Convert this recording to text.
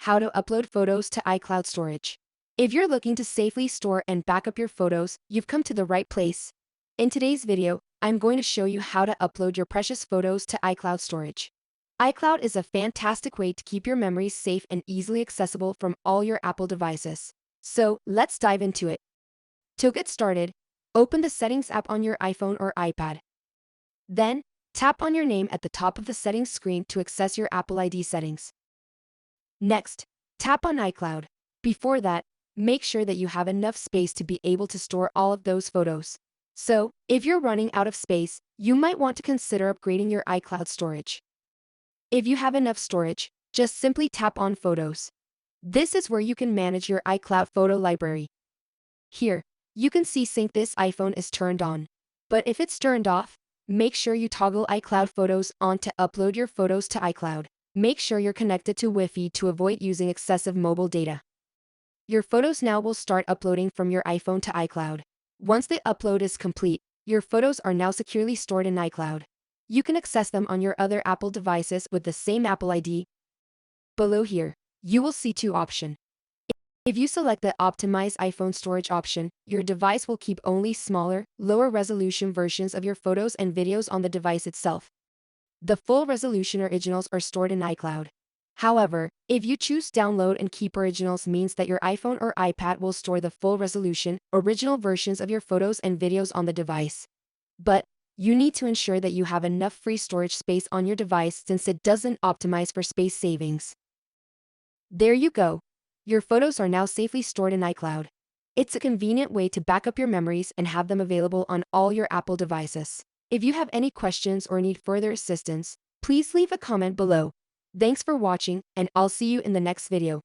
how to upload photos to iCloud storage. If you're looking to safely store and back up your photos, you've come to the right place. In today's video, I'm going to show you how to upload your precious photos to iCloud storage. iCloud is a fantastic way to keep your memories safe and easily accessible from all your Apple devices. So, let's dive into it. To get started, open the Settings app on your iPhone or iPad. Then, tap on your name at the top of the settings screen to access your Apple ID settings. Next, tap on iCloud. Before that, make sure that you have enough space to be able to store all of those photos. So, if you're running out of space, you might want to consider upgrading your iCloud storage. If you have enough storage, just simply tap on Photos. This is where you can manage your iCloud photo library. Here, you can see Sync this iPhone is turned on. But if it's turned off, make sure you toggle iCloud Photos on to upload your photos to iCloud. Make sure you're connected to Wi-Fi to avoid using excessive mobile data. Your photos now will start uploading from your iPhone to iCloud. Once the upload is complete, your photos are now securely stored in iCloud. You can access them on your other Apple devices with the same Apple ID. Below here, you will see two options. If you select the Optimize iPhone Storage option, your device will keep only smaller, lower resolution versions of your photos and videos on the device itself. The full resolution originals are stored in iCloud. However, if you choose Download and Keep Originals means that your iPhone or iPad will store the full resolution, original versions of your photos and videos on the device. But, you need to ensure that you have enough free storage space on your device since it doesn't optimize for space savings. There you go. Your photos are now safely stored in iCloud. It's a convenient way to back up your memories and have them available on all your Apple devices. If you have any questions or need further assistance, please leave a comment below. Thanks for watching, and I'll see you in the next video.